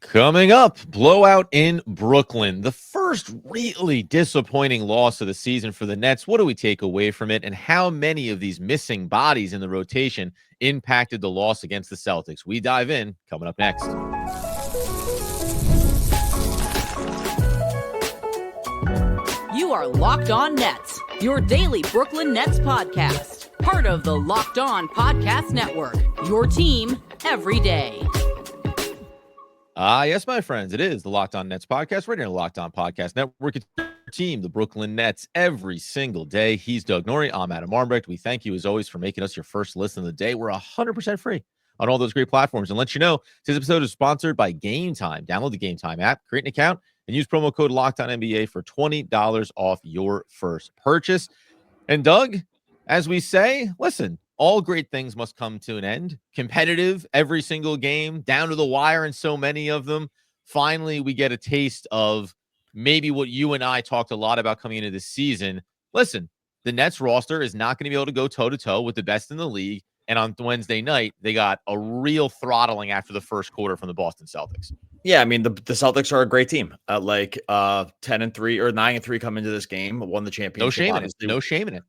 Coming up, blowout in Brooklyn. The first really disappointing loss of the season for the Nets. What do we take away from it? And how many of these missing bodies in the rotation impacted the loss against the Celtics? We dive in coming up next. You are Locked On Nets, your daily Brooklyn Nets podcast. Part of the Locked On Podcast Network, your team every day. Yes, my friends, it is the Locked On Nets podcast, right here on the Locked On Podcast Network. It's your team, the Brooklyn Nets, every single day. He's Doug Norrie. I'm Adam Armbrecht. We thank you, as always, for making us your first listen of the day. We're 100% free on all those great platforms. And let you know, this episode is sponsored by Game Time. Download the Game Time app, create an account, and use promo code LOCKEDONNBA for $20 off your first purchase. And Doug, as we say, listen, all great things must come to an end. Competitive every single game, down to the wire in so many of them. Finally, we get a taste of maybe what you and I talked a lot about coming into this season. Listen, the Nets roster is not going to be able to go toe-to-toe with the best in the league. And on Wednesday night, they got a real throttling after the first quarter from the Boston Celtics. Yeah, I mean, the Celtics are a great team. 10-3 or 9-3 come into this game, won the championship. No shame in it. No shame in it.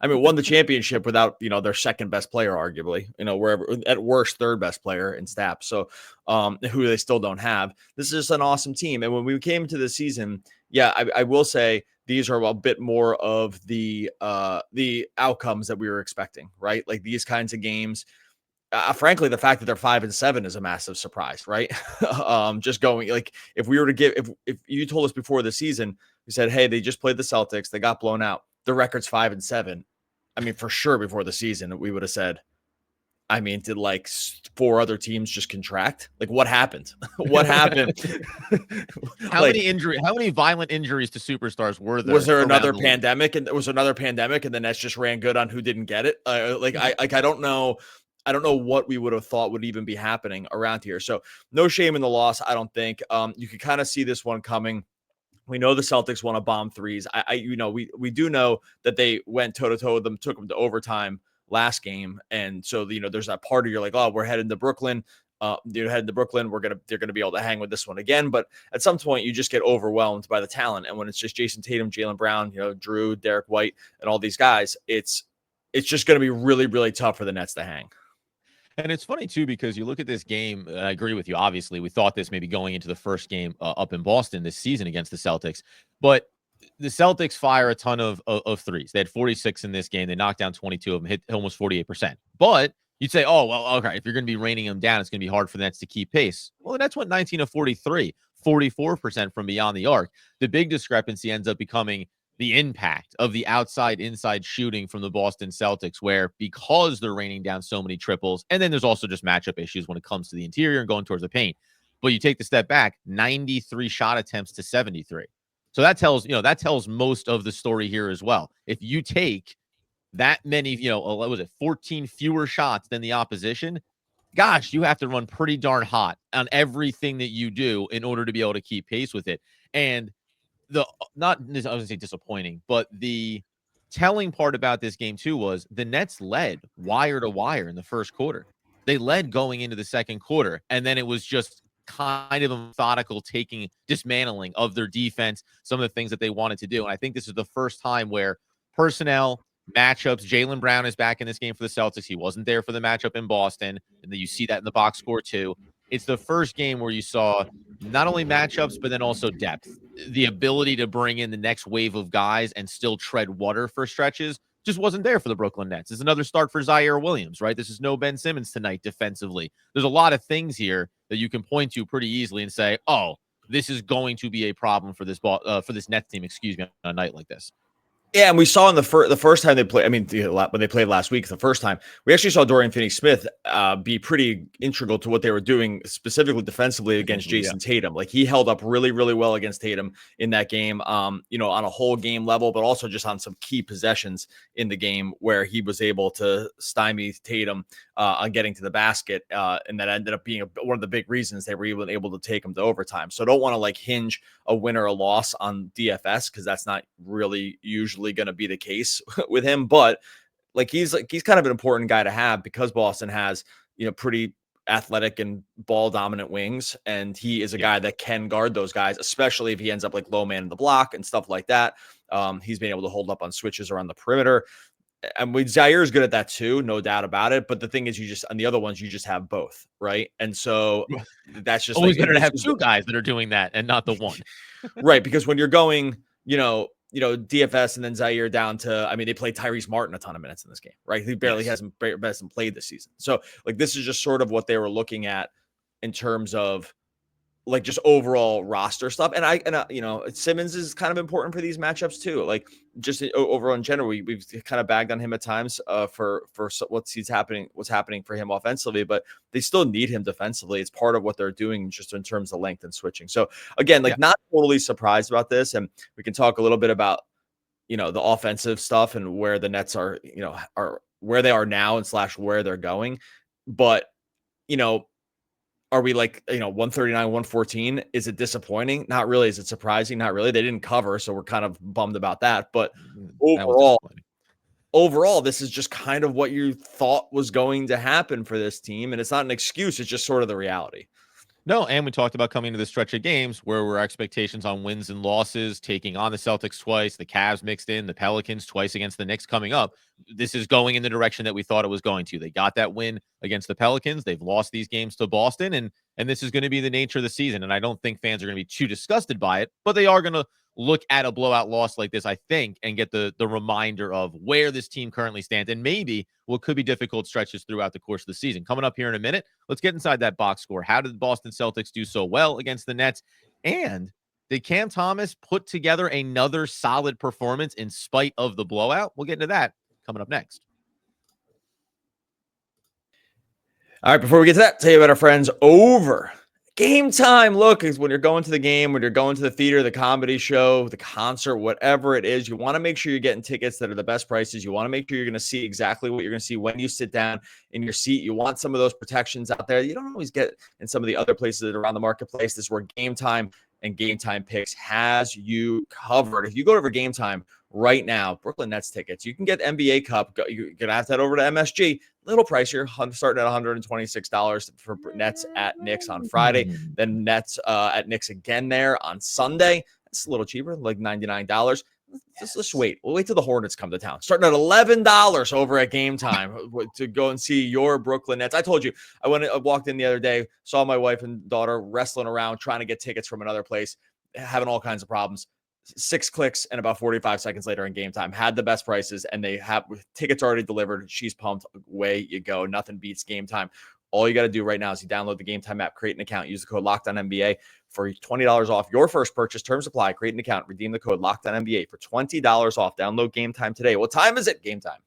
I mean, won the championship without, their second best player, arguably, wherever at worst, third best player in Stapp. So who they still don't have. This is just an awesome team. And when we came into the season, yeah, I will say these are a bit more of the outcomes that we were expecting, right? Like these kinds of games. Frankly, the fact that they're 5-7 is a massive surprise, right? Just going like if we were to give if you told us before the season, we said, hey, they just played the Celtics, they got blown out. The record's 5-7. I mean, for sure, before the season, we would have said, I mean, did like 4 other teams just contract? Like, what happened? What happened? How many violent injuries to superstars were there? Was there another pandemic? And the Nets just ran good on who didn't get it. I don't know. I don't know what we would have thought would even be happening around here. So no shame in the loss, I don't think. You can kind of see this one coming. We know the Celtics want to bomb threes. We do know that they went toe-to-toe with them, took them to overtime last game. And so, there's that part of you're like, oh, we're heading to Brooklyn. They're heading to Brooklyn. They're going to be able to hang with this one again. But at some point, you just get overwhelmed by the talent. And when it's just Jason Tatum, Jaylen Brown, Drew, Derek White, and all these guys, it's just going to be really, really tough for the Nets to hang. And it's funny, too, because you look at this game, I agree with you. Obviously, we thought this maybe going into the first game up in Boston this season against the Celtics. But the Celtics fire a ton of threes. They had 46 in this game. They knocked down 22 of them, hit almost 48%. But you'd say, oh, well, okay, if you're going to be raining them down, it's going to be hard for the Nets to keep pace. Well, the Nets went 19 of 43, 44% from beyond the arc. The big discrepancy ends up becoming the impact of the outside-inside shooting from the Boston Celtics, where because they're raining down so many triples, and then there's also just matchup issues when it comes to the interior and going towards the paint. But you take the step back, 93 shot attempts to 73. So that tells most of the story here as well. If you take that many, what was it, 14 fewer shots than the opposition, gosh, you have to run pretty darn hot on everything that you do in order to be able to keep pace with it. And I was going to say disappointing, but the telling part about this game too was the Nets led wire to wire in the first quarter. They led going into the second quarter, and then it was just kind of a methodical dismantling of their defense, some of the things that they wanted to do. And I think this is the first time where personnel, matchups, Jaylen Brown is back in this game for the Celtics. He wasn't there for the matchup in Boston, and then you see that in the box score too. It's the first game where you saw not only matchups, but then also depth. The ability to bring in the next wave of guys and still tread water for stretches just wasn't there for the Brooklyn Nets. It's another start for Zaire Williams, right? This is no Ben Simmons tonight defensively. There's a lot of things here that you can point to pretty easily and say, oh, this is going to be a problem for this Nets team, on a night like this. Yeah, and we saw in the first time they played, when they played last week, the first time, we actually saw Dorian Finney-Smith be pretty integral to what they were doing, specifically defensively against Jason Tatum. Like, he held up really, really well against Tatum in that game, on a whole game level, but also just on some key possessions in the game where he was able to stymie Tatum on getting to the basket, and that ended up being one of the big reasons they were even able to take him to overtime. So I don't want to hinge a win or a loss on DFS, because that's not really usually going to be the case with him, but he's kind of an important guy to have, because Boston has pretty athletic and ball dominant wings. And he is a guy that can guard those guys, especially if he ends up like low man in the block and stuff like that. He's been able to hold up on switches around the perimeter. And Zaire is good at that too, no doubt about it. But the thing is, you just, on the other ones, you just have both, right? And so that's just always like, better to have two guys that are doing that and not the one. Right. Because when you're going, DFS and then Zaire down to, I mean, they played Tyrese Martin a ton of minutes in this game, right? He barely hasn't played this season. So like, this is just sort of what they were looking at in terms of like just overall roster stuff. And Simmons is kind of important for these matchups too. Like just overall in general, we've kind of bagged on him at times for what's happening for him offensively, but they still need him defensively. It's part of what they're doing just in terms of length and switching. So again, not totally surprised about this. And we can talk a little bit about, the offensive stuff and where the Nets are where they are now and / where they're going. But, are we like, 139, 114? Is it disappointing? Not really. Is it surprising? Not really. They didn't cover, so we're kind of bummed about that. But overall, this is just kind of what you thought was going to happen for this team. And it's not an excuse. It's just sort of the reality. No, and we talked about coming to the stretch of games where we're expectations on wins and losses, taking on the Celtics twice, the Cavs mixed in, the Pelicans twice against the Knicks coming up. This is going in the direction that we thought it was going to. They got that win against the Pelicans. They've lost these games to Boston, and this is going to be the nature of the season. And I don't think fans are going to be too disgusted by it, but they are going to look at a blowout loss like this, I think, and get the reminder of where this team currently stands and maybe what could be difficult stretches throughout the course of the season. Coming up here in a minute, let's get inside that box score. How did the Boston Celtics do so well against the Nets? And did Cam Thomas put together another solid performance in spite of the blowout? We'll get into that coming up next. All right, before we get to that, tell you about our friends over Game Time. Look, is when you're going to the game, when you're going to the theater, the comedy show, the concert, whatever it is, you want to make sure you're getting tickets that are the best prices. You want to make sure you're going to see exactly what you're going to see when you sit down in your seat. You want some of those protections out there you don't always get in some of the other places around the marketplace. This is where Game Time and Game Time Picks has you covered. If you go over Game Time right now, Brooklyn Nets tickets, you can get NBA Cup. You're going to have to head over to MSG. Little pricier, starting at $126 for Nets at Knicks on Friday. Then Nets at Knicks again there on Sunday. It's a little cheaper, like $99. Let's wait. We'll wait till the Hornets come to town. Starting at $11 over at Game Time to go and see your Brooklyn Nets. I told you, I walked in the other day, saw my wife and daughter wrestling around, trying to get tickets from another place, having all kinds of problems. 6 clicks and about 45 seconds later in Game Time had the best prices, and they have tickets already delivered. She's pumped. Away you go. Nothing beats Game Time. All you got to do right now is you download the Game Time app, create an account, use the code LOCKEDONNBA for $20 off your first purchase. Terms apply. Create an account, redeem the code LOCKEDONNBA for $20 off. Download Game Time today. What time is it? Game Time.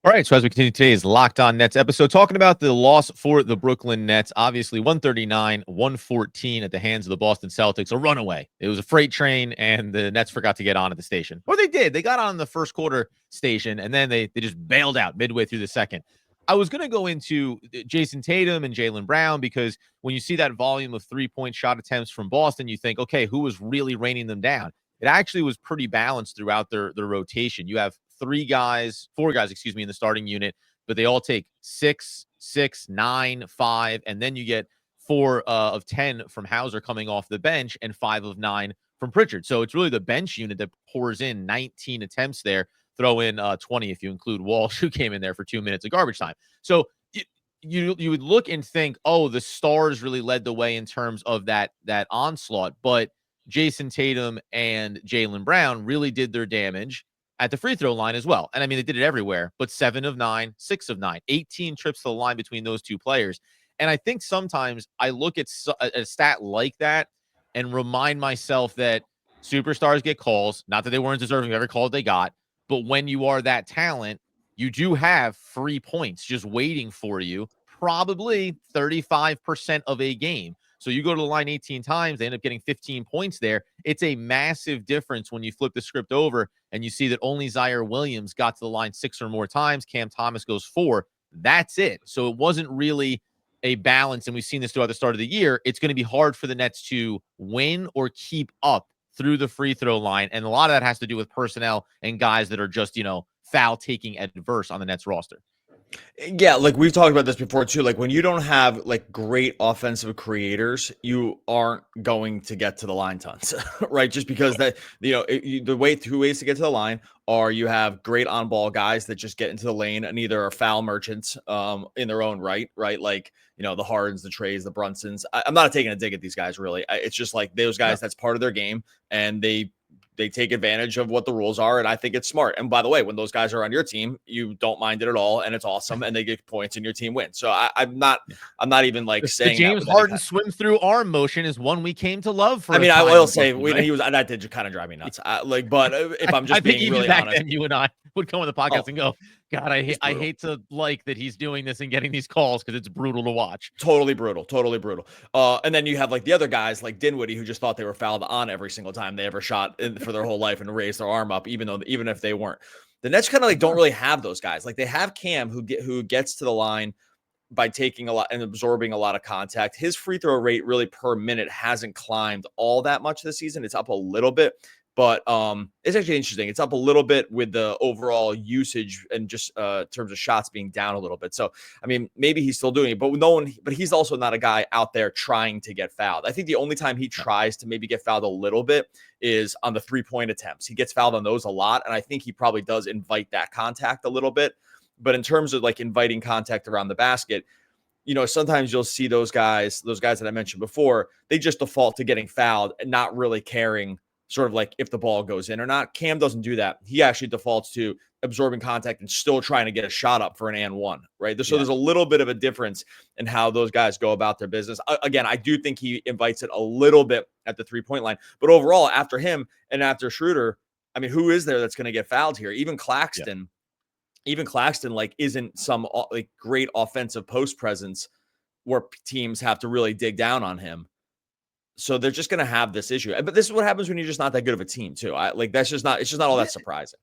All right, so as we continue today's Locked On Nets episode, talking about the loss for the Brooklyn Nets, obviously 139-114 at the hands of the Boston Celtics, a runaway. It was a freight train, and the Nets forgot to get on at the station. Or they did. They got on the first quarter station, and then they just bailed out midway through the second. I was going to go into Jason Tatum and Jaylen Brown because when you see that volume of three-point shot attempts from Boston, you think, okay, who was really raining them down? It actually was pretty balanced throughout their rotation. You have four guys, in the starting unit, but they all take 6, 9, 5, and then you get 4 of 10 from Hauser coming off the bench and 5 of 9 from Pritchard. So it's really the bench unit that pours in 19 attempts there. Throw in 20 if you include Walsh, who came in there for 2 minutes of garbage time. So you would look and think, oh, the stars really led the way in terms of that onslaught, but Jason Tatum and Jaylen Brown really did their damage at the free throw line as well. And I mean, they did it everywhere, but 7 of 9, 6 of 9, 18 trips to the line between those two players. And I think sometimes I look at a stat like that and remind myself that superstars get calls, not that they weren't deserving of every call they got, but when you are that talent, you do have free points just waiting for you, probably 35% of a game. So you go to the line 18 times, they end up getting 15 points there. It's a massive difference when you flip the script over and you see that only Zaire Williams got to the line 6 or more times. Cam Thomas goes 4. That's it. So it wasn't really a balance, and we've seen this throughout the start of the year. It's going to be hard for the Nets to win or keep up through the free throw line, and a lot of that has to do with personnel and guys that are just, foul taking adverse on the Nets roster. Yeah, like we've talked about this before too. Like when you don't have like great offensive creators, you aren't going to get to the line tons, right? Just because that the two ways to get to the line are you have great on ball guys that just get into the lane and either are foul merchants in their own right, right? Like the Hardens, the Trays, the Brunsons. I'm not taking a dig at these guys really. It's just like those guys. That's part of their game, and they take advantage of what the rules are, and I think it's smart. And by the way, when those guys are on your team, you don't mind it at all, and it's awesome, and they get points, and your team wins. So I'm not even like saying the James Harden swim through arm motion is one we came to love. For I will say when he was that did kind of drive me nuts. But if I'm just being really honest, then you and I would come on the podcast and go, God, I hate to like that he's doing this and getting these calls because it's brutal to watch. Totally brutal. And then you have like the other guys like Dinwiddie who just thought they were fouled on every single time they ever shot for their whole life and raised their arm up, even if they weren't. The Nets kind of like don't really have those guys. Like they have Cam who gets to the line by taking a lot and absorbing a lot of contact. His free throw rate really per minute hasn't climbed all that much this season. It's up a little bit. But it's actually interesting. It's up a little bit with the overall usage and just terms of shots being down a little bit. So, I mean, maybe he's still doing it, but he's also not a guy out there trying to get fouled. I think the only time he tries to maybe get fouled a little bit is on the 3-point attempts. He gets fouled on those a lot. And I think he probably does invite that contact a little bit. But in terms of like inviting contact around the basket, sometimes you'll see those guys that I mentioned before, they just default to getting fouled and not really caring sort of like if the ball goes in or not. Cam doesn't do that. He actually defaults to absorbing contact and still trying to get a shot up for an and one, right? So there's a little bit of a difference in how those guys go about their business. Again, I do think he invites it a little bit at the 3-point line, but overall after him and after Schroeder, I mean, who is there that's going to get fouled here? Even Claxton like isn't some like great offensive post presence where teams have to really dig down on him. So they're just going to have this issue. But this is what happens when you're just not that good of a team too. It's just not all that surprising.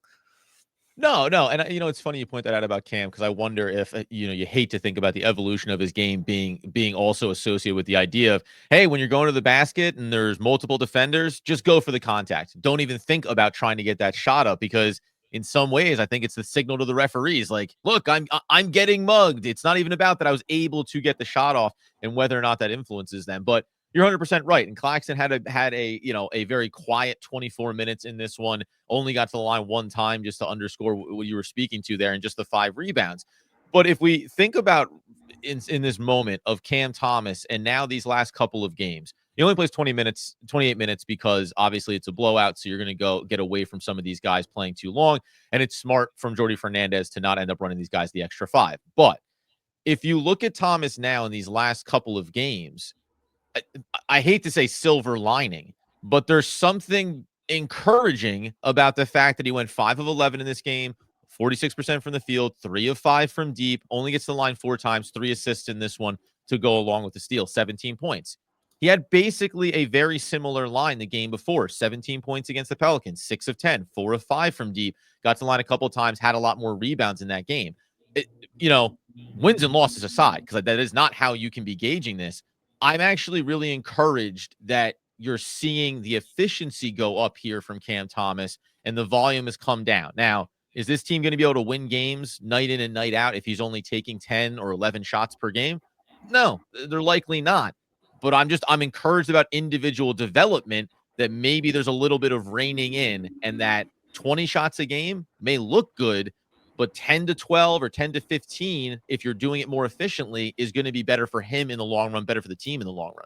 No. And it's funny you point that out about Cam, because I wonder if, you hate to think about the evolution of his game being also associated with the idea of, hey, when you're going to the basket and there's multiple defenders, just go for the contact. Don't even think about trying to get that shot up, because in some ways, I think it's the signal to the referees. Like, look, I'm getting mugged. It's not even about that I was able to get the shot off and whether or not that influences them. But you're 100% right. And Claxton had a very quiet 24 minutes in this one. Only got to the line one time, just to underscore what you were speaking to there, and just the 5 rebounds. But if we think about in this moment of Cam Thomas and now these last couple of games, he only plays 28 minutes because obviously it's a blowout. So you're going to go get away from some of these guys playing too long. And it's smart from Jordi Fernandez to not end up running these guys the extra 5. But if you look at Thomas now in these last couple of games, I hate to say silver lining, but there's something encouraging about the fact that he went 5 of 11 in this game, 46% from the field, 3 of 5 from deep, only gets to the line 4 times, 3 assists in this one to go along with the steal, 17 points. He had basically a very similar line the game before, 17 points against the Pelicans, 6 of 10, 4 of 5 from deep, got to the line a couple of times, had a lot more rebounds in that game. Wins and losses aside, because that is not how you can be gauging this. I'm actually really encouraged that you're seeing the efficiency go up here from Cam Thomas and the volume has come down. Now, is this team going to be able to win games night in and night out if he's only taking 10 or 11 shots per game? No, they're likely not. But I'm encouraged about individual development, that maybe there's a little bit of reining in, and that 20 shots a game may look good, but 10 to 12 or 10 to 15, if you're doing it more efficiently, is going to be better for him in the long run, better for the team in the long run.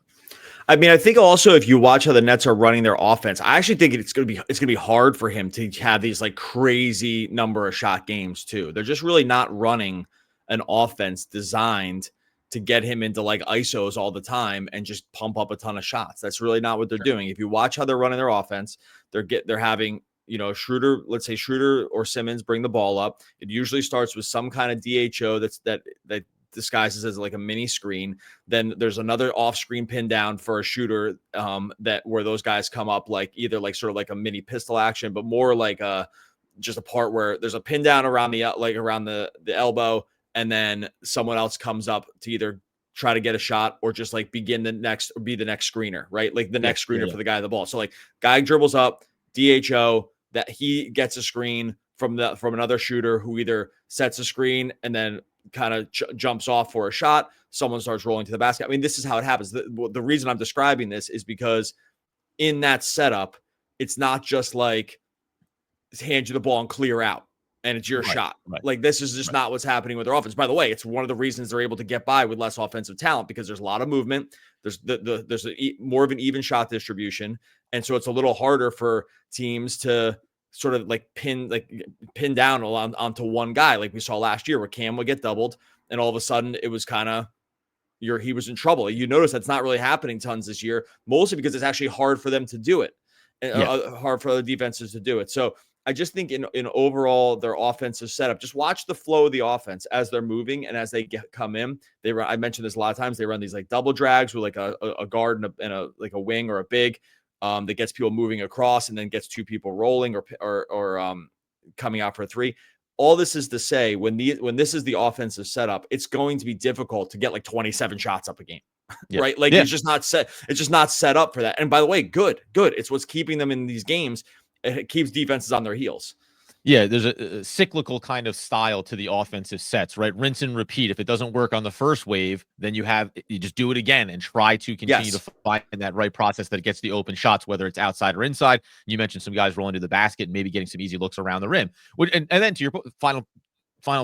I mean, I think also if you watch how the Nets are running their offense, I actually think it's going to be hard for him to have these like crazy number of shot games too. They're just really not running an offense designed to get him into like ISOs all the time and just pump up a ton of shots. That's really not what they're doing. If you watch how they're running their offense, they're having, Schroeder, let's say Schroeder or Simmons bring the ball up. It usually starts with some kind of DHO that disguises as like a mini screen. Then there's another off-screen pin down for a shooter where those guys come up like either like sort of like a mini pistol action, but more like just a part where there's a pin down around the elbow, and then someone else comes up to either try to get a shot or just like be the next screener, right? Like the next screener for the guy at the ball. So like guy dribbles up, DHO, that he gets a screen from another shooter who either sets a screen and then kind of jumps off for a shot. Someone starts rolling to the basket. I mean, this is how it happens. The reason I'm describing this is because in that setup, it's not just like hand you the ball and clear out and it's your shot. Right. Like, this is just not what's happening with their offense. By the way, it's one of the reasons they're able to get by with less offensive talent, because there's a lot of movement. There's more of an even shot distribution. And so it's a little harder for teams to sort of like pin down onto one guy. Like we saw last year where Cam would get doubled and all of a sudden it was kind of, he was in trouble. You notice that's not really happening tons this year, mostly because it's actually hard for them to do it. Hard for other defenses to do it. So I just think in overall their offensive setup, just watch the flow of the offense as they're moving and as they come in. They run. I mentioned this a lot of times. They run these like double drags with like a guard and a like a wing or a big that gets people moving across and then gets two people rolling or coming out for a three. All this is to say, when this is the offensive setup, it's going to be difficult to get like 27 shots up a game. Right? Like it's just not set. It's just not set up for that. And by the way, good. It's what's keeping them in these games. It keeps defenses on their heels. Yeah, there's a cyclical kind of style to the offensive sets, right? Rinse and repeat. If it doesn't work on the first wave, then you just do it again and try to continue to find that right process that gets the open shots, whether it's outside or inside. You mentioned some guys rolling to the basket, maybe getting some easy looks around the rim. And then to your final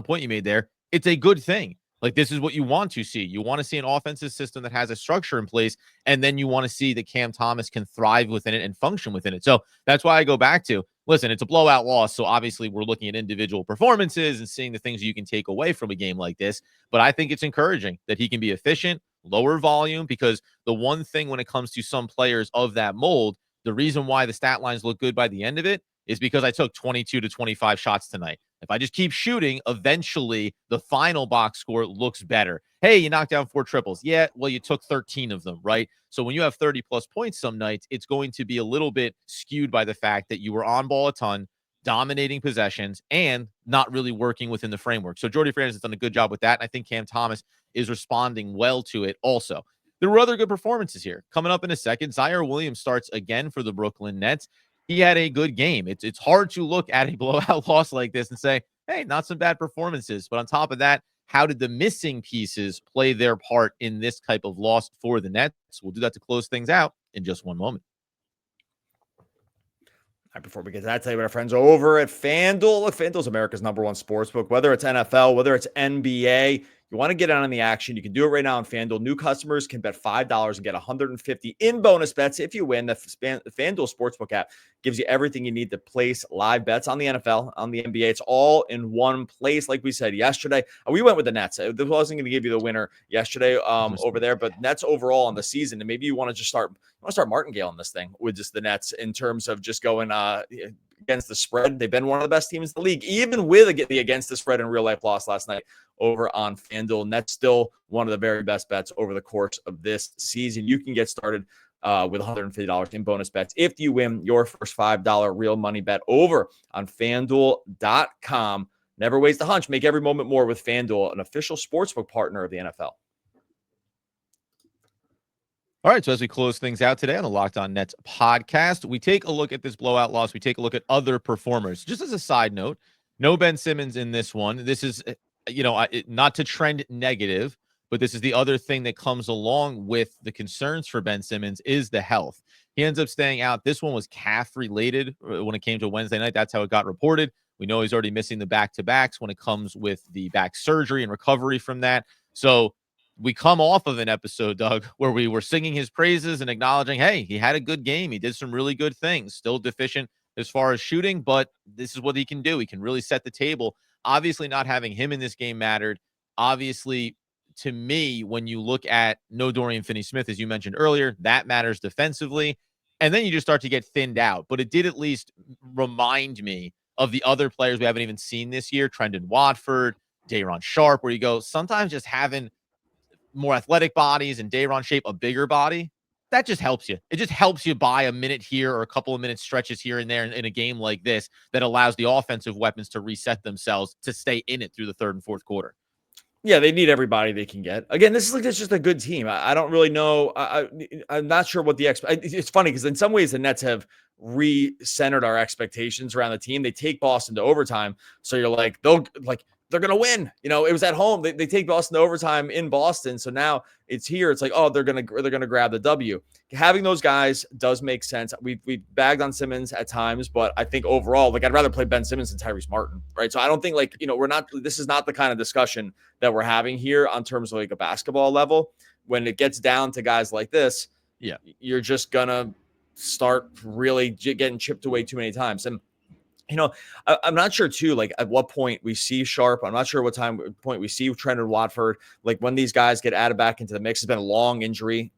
point you made there, it's a good thing. Like, this is what you want to see. You want to see an offensive system that has a structure in place, and then you want to see that Cam Thomas can thrive within it and function within it. So that's why I go back to, listen, it's a blowout loss, so obviously we're looking at individual performances and seeing the things you can take away from a game like this. But I think it's encouraging that he can be efficient, lower volume, because the one thing when it comes to some players of that mold, the reason why the stat lines look good by the end of it is because I took 22 to 25 shots tonight. If I just keep shooting, eventually the final box score looks better. Hey, you knocked down 4 triples. Yeah, well, you took 13 of them, right? So when you have 30-plus points some nights, it's going to be a little bit skewed by the fact that you were on ball a ton, dominating possessions, and not really working within the framework. So Jordy Fernandez has done a good job with that, and I think Cam Thomas is responding well to it also. There were other good performances here. Coming up in a second, Zaire Williams starts again for the Brooklyn Nets. He had a good game. It's hard to look at a blowout loss like this and say, hey, not some bad performances. But on top of that, how did the missing pieces play their part in this type of loss for the Nets? We'll do that to close things out in just one moment. Before we get to that, tell you about our friends over at FanDuel. Look, FanDuel's America's #1 sportsbook. Whether it's NFL, whether it's NBA, you want to get on the action, you can do it right now on FanDuel. New customers can bet $5 and get $150 in bonus bets if you win. The FanDuel Sportsbook app gives you everything you need to place live bets on the NFL, on the NBA. It's all in one place. Like we said yesterday, we went with the Nets. This wasn't going to give you the winner yesterday over there, but Nets overall on the season. And maybe you want to just start martingale on this thing with just the Nets in terms of just going against the spread. They've been one of the best teams in the league, even with the against the spread in real life loss last night over on FanDuel. Nets still one of the very best bets over the course of this season. You can get started with $150 in bonus bets if you win your first $5 real money bet over on FanDuel.com. Never waste a hunch. Make every moment more with FanDuel, an official sportsbook partner of the NFL. All right, so as we close things out today on the Locked On Nets podcast, we take a look at this blowout loss. We take a look at other performers. Just as a side note, no Ben Simmons in this one. This is, not to trend negative, but this is the other thing that comes along with the concerns for Ben Simmons is the health. He ends up staying out. This one was calf related when it came to Wednesday night. That's how it got reported. We know he's already missing the back-to-backs when it comes with the back surgery and recovery from that. So we come off of an episode, Doug, where we were singing his praises and acknowledging, hey, he had a good game. He did some really good things. Still deficient as far as shooting, but this is what he can do. He can really set the table. Obviously, not having him in this game mattered. Obviously, to me, when you look at no Dorian Finney-Smith, as you mentioned earlier, that matters defensively. And then you just start to get thinned out. But it did at least remind me of the other players we haven't even seen this year, Trendon Watford, Day'Ron Sharpe, where you go, sometimes just having more athletic bodies and Day'Ron shape, a bigger body, that just helps you. It just helps you buy a minute here or a couple of minutes stretches here and there in a game like this that allows the offensive weapons to reset themselves to stay in it through the third and fourth quarter. Yeah, they need everybody they can get. Again, this is just a good team. I don't really know. I'm not sure what it's funny because in some ways the Nets have re-centered our expectations around the team. They take Boston to overtime. So you're like, they're going to win. You know, it was at home. They take Boston to overtime in Boston. So now it's here. It's like, oh, they're going to grab the W. Having those guys does make sense. We bagged on Simmons at times, but I think overall, like, I'd rather play Ben Simmons than Tyrese Martin, right? So I don't think, like, you know, this is not the kind of discussion that we're having here on terms of like a basketball level. When it gets down to guys like this, yeah, you're just going to start really getting chipped away too many times. And you know, I'm not sure too, like at what point we see Sharp. I'm not sure what point we see Trendon Watford. Like when these guys get added back into the mix, it's been a long injury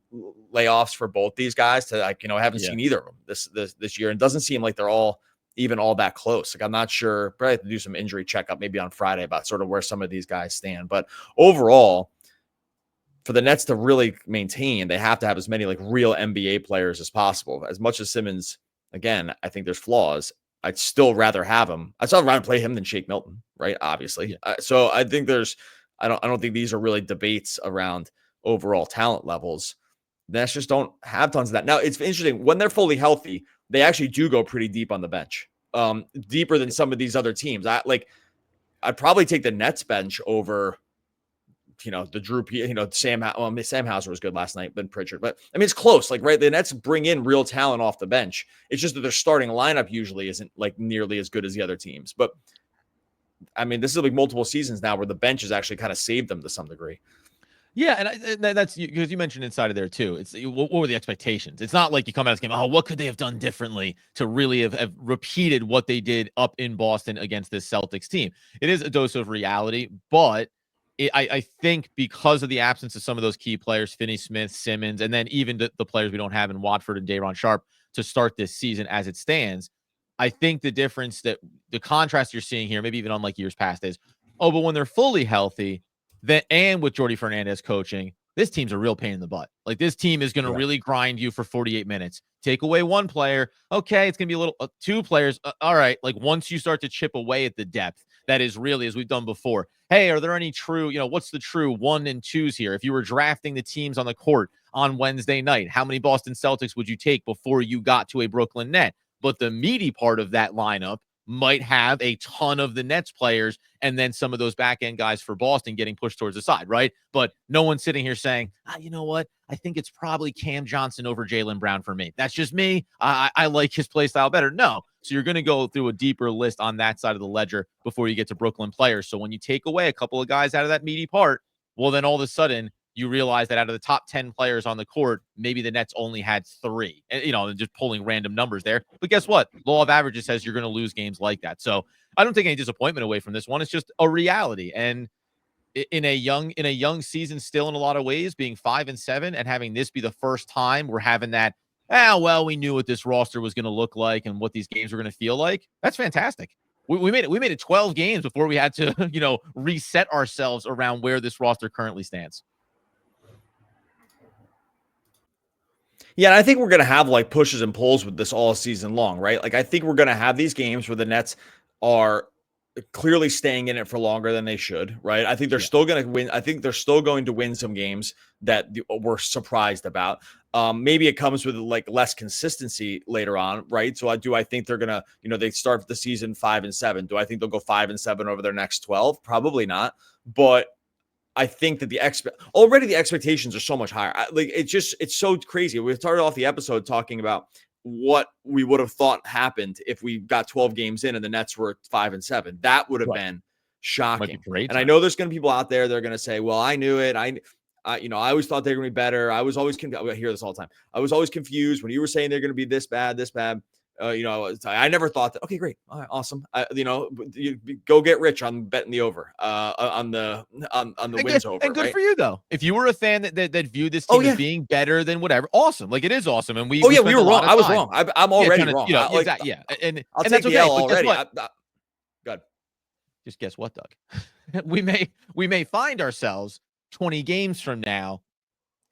layoffs for both these guys. To like, you know, I haven't seen either of them this year, and it doesn't seem like they're all that close. Like I'm not sure. Probably have to do some injury checkup maybe on Friday about sort of where some of these guys stand. But overall, for the Nets to really maintain, they have to have as many like real NBA players as possible. As much as Simmons, again, I think there's flaws. I'd still rather have him. I'd still rather play him than Shake Milton, right? Obviously. So I think I don't think these are really debates around overall talent levels. The Nets just don't have tons of that. Now it's interesting when they're fully healthy, they actually do go pretty deep on the bench, deeper than some of these other teams. I'd probably take the Nets bench over, you know, the Drew, you know, Sam Hauser was good last night, Ben Pritchard, but I mean, it's close. Like, right. The Nets bring in real talent off the bench. It's just that their starting lineup usually isn't like nearly as good as the other teams. But I mean, this is like multiple seasons now where the bench has actually kind of saved them to some degree. Yeah, and that's because you mentioned inside of there too. It's what were the expectations? It's not like you come out of this game, oh, what could they have done differently to really have repeated what they did up in Boston against this Celtics team? It is a dose of reality, but I think because of the absence of some of those key players, Finney-Smith, Simmons, and then even the players we don't have in Watford and Day'Ron Sharpe to start this season as it stands, I think the difference that the contrast you're seeing here, maybe even unlike years past, is, oh, but when they're fully healthy, and with Jordi Fernandez coaching, this team's a real pain in the butt. Like this team is going to really grind you for 48 minutes. Take away one player, okay, it's going to be a little two players. All right, like once you start to chip away at the depth, that is really, as we've done before. Hey, are there any true, you know, what's the true 1 and 2s here? If you were drafting the teams on the court on Wednesday night, how many Boston Celtics would you take before you got to a Brooklyn Net? But the meaty part of that lineup might have a ton of the Nets players and then some of those back end guys for Boston getting pushed towards the side, right? But no one's sitting here saying, you know what? I think it's probably Cam Johnson over Jaylen Brown for me. That's just me. I like his play style better. No. So you're going to go through a deeper list on that side of the ledger before you get to Brooklyn players. So when you take away a couple of guys out of that meaty part, well, then all of a sudden you realize that out of the top 10 players on the court, maybe the Nets only had 3, and, you know, just pulling random numbers there. But guess what? Law of averages says you're going to lose games like that. So I don't take any disappointment away from this one. It's just a reality. And in a young season, still in a lot of ways, being 5-7 and having this be the first time we're having that, well, we knew what this roster was going to look like and what these games were going to feel like. That's fantastic. We made it 12 games before we had to, you know, reset ourselves around where this roster currently stands. Yeah, and I think we're going to have like pushes and pulls with this all season long, right? Like I think we're going to have these games where the Nets are clearly staying in it for longer than they should, right? I think they're still going to win. I think they're still going to win some games that we're surprised about. Maybe it comes with like less consistency later on, right? So I think they're going to, you know, they start the season 5-7. Do I think they'll go 5-7 over their next 12? Probably not. But I think that the expectations are so much higher. It's so crazy. We started off the episode talking about what we would have thought happened if we got 12 games in and the Nets were 5-7. That would have been shocking. And I know there's going to be people out there that are going to say, well, I knew it. I always thought they were going to be better. I was always confused. I hear this all the time. I was always confused when you were saying they're going to be this bad. I never thought that. Okay, great. All right, awesome. You go get rich on betting the over, on the wins over. And good for you though. If you were a fan that viewed this team as being better than whatever, awesome. Like it is awesome. And we were wrong. I was wrong. I'm already wrong. Exactly. And I'll and take that's okay. the L already. Good. Just guess what, Doug? we may find ourselves 20 games from now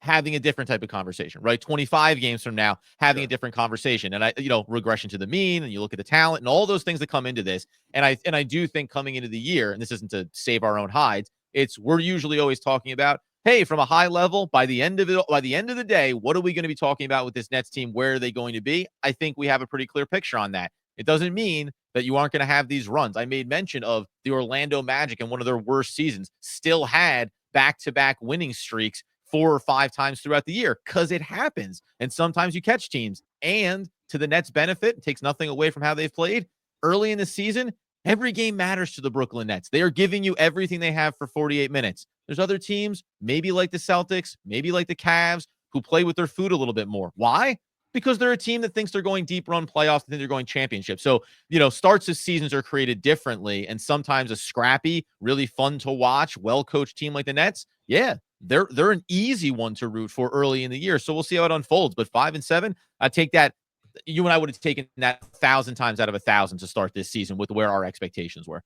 having a different type of conversation, right? 25 games from now, having a different conversation. And regression to the mean, and you look at the talent and all those things that come into this. And I do think coming into the year, and this isn't to save our own hides, we're usually always talking about, hey, from a high level, by the end of the day, what are we going to be talking about with this Nets team? Where are they going to be? I think we have a pretty clear picture on that. It doesn't mean that you aren't going to have these runs. I made mention of the Orlando Magic in one of their worst seasons, still had back-to-back winning streaks 4 or 5 times throughout the year because it happens. And sometimes you catch teams. And to the Nets' benefit, it takes nothing away from how they've played. Early in the season, every game matters to the Brooklyn Nets. They are giving you everything they have for 48 minutes. There's other teams, maybe like the Celtics, maybe like the Cavs, who play with their food a little bit more. Why? Because they're a team that thinks they're going deep run playoffs and then they're going championship. So, starts of seasons are created differently. And sometimes a scrappy, really fun to watch, well-coached team like the Nets, yeah, they're an easy one to root for early in the year. So we'll see how it unfolds. But 5-7, I take that. You and I would have taken that 1,000 times out of 1,000 to start this season with where our expectations were.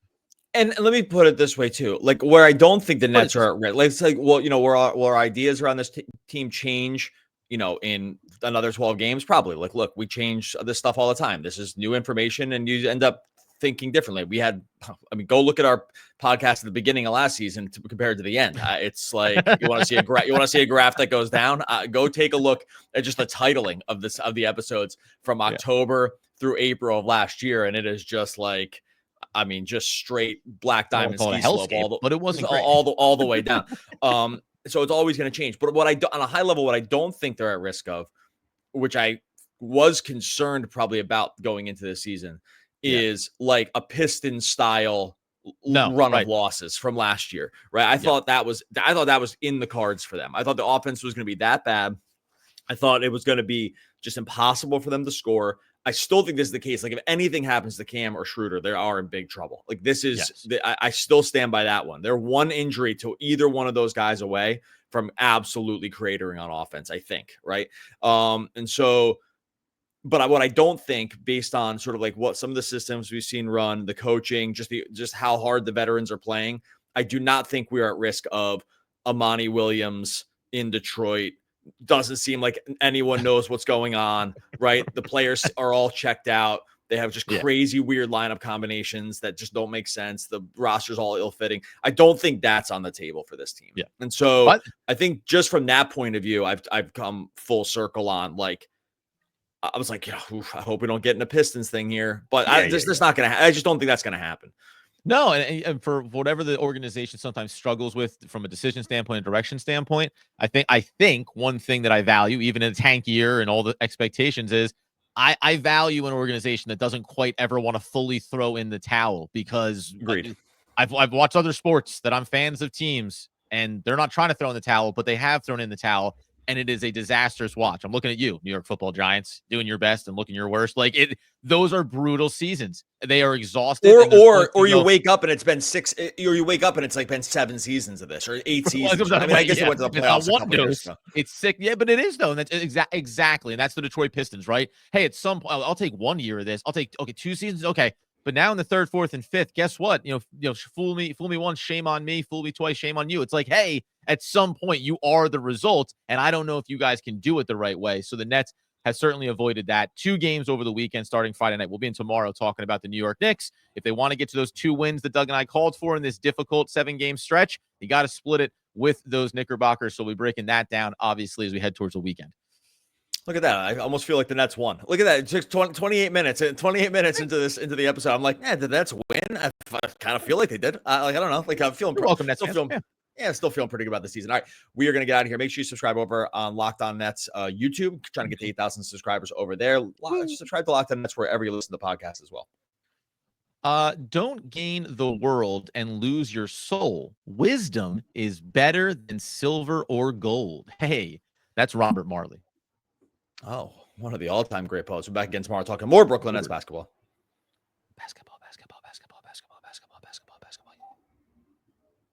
And let me put it this way too, like where I don't think the Nets are at risk. Like, it's like, well, where our ideas around this team change, in another 12 games, probably. Like, look, we change this stuff all the time. This is new information, and you end up thinking differently. Go look at our podcast at the beginning of last season compared to the end. It's like you want to see a graph that goes down. Go take a look at just the titling of the episodes from October through April of last year, and it is just like, just straight black diamond ski slope, but it wasn't all the way down. So it's always going to change. But on a high level, what I don't think they're at risk of, which I was concerned probably about going into this season, is like a Pistons style run of losses from last year, right? I thought that was in the cards for them. I thought the offense was going to be that bad. I thought it was going to be just impossible for them to score. I still think this is the case. Like, if anything happens to Cam or Schroeder, they are in big trouble. Like, this is, I still stand by that one. They're one injury to either one of those guys away from absolutely cratering on offense, I think. Right. And so, but what I don't think, based on sort of like what some of the systems we've seen run, the coaching, just how hard the veterans are playing, I do not think we are at risk of Amani Williams in Detroit. Doesn't seem like anyone knows what's going on, right? The players are all checked out. They have just crazy, weird lineup combinations that just don't make sense. The roster's all ill-fitting. I don't think that's on the table for this team. Yeah. And so I think just from that point of view, I've come full circle on, like, I was like, I hope we don't get in a Pistons thing here. But not going to I just don't think that's going to happen. No, and for whatever the organization sometimes struggles with from a decision standpoint and direction standpoint, I think one thing that I value, even in a tank year and all the expectations, is I value an organization that doesn't quite ever want to fully throw in the towel, because I've watched other sports that I'm fans of teams and they're not trying to throw in the towel, but they have thrown in the towel. And it is a disastrous watch. I'm looking at you, New York Football Giants, doing your best and looking your worst. Like, those are brutal seasons. They are exhausted. Or you wake up and it's been 6, or you wake up and it's like been 7 seasons of this, or 8 seasons. I guess it went to the playoffs a couple years ago. It's sick. Yeah, but it is though. And that's exactly. And that's the Detroit Pistons, right? Hey, at some point, I'll take 1 year of this. I'll take 2 seasons. Okay. But now in the 3rd, 4th, and 5th, guess what? Fool me once, shame on me. Fool me twice, shame on you. It's like, hey, at some point you are the result, and I don't know if you guys can do it the right way. So the Nets has certainly avoided that. 2 games over the weekend, starting Friday night. We'll be in tomorrow talking about the New York Knicks. If they want to get to those 2 wins that Doug and I called for in this difficult 7-game stretch, you got to split it with those Knickerbockers. So we'll be breaking that down, obviously, as we head towards the weekend. Look at that. I almost feel like the Nets won. Look at that. It took 28 minutes. 28 minutes into the episode, I'm like, did the Nets win? I kind of feel like they did. I don't know. Like, I'm feeling welcome, Nets. Still feeling pretty good about the season. All right, we are going to get out of here. Make sure you subscribe over on Locked On Nets YouTube. Trying to get to 8,000 subscribers over there. Subscribe to Locked On Nets wherever you listen to the podcast as well. Don't gain the world and lose your soul. Wisdom is better than silver or gold. Hey, that's Robert Marley. Oh, one of the all-time great poets. We're back again tomorrow talking more Brooklyn Nets basketball. Basketball.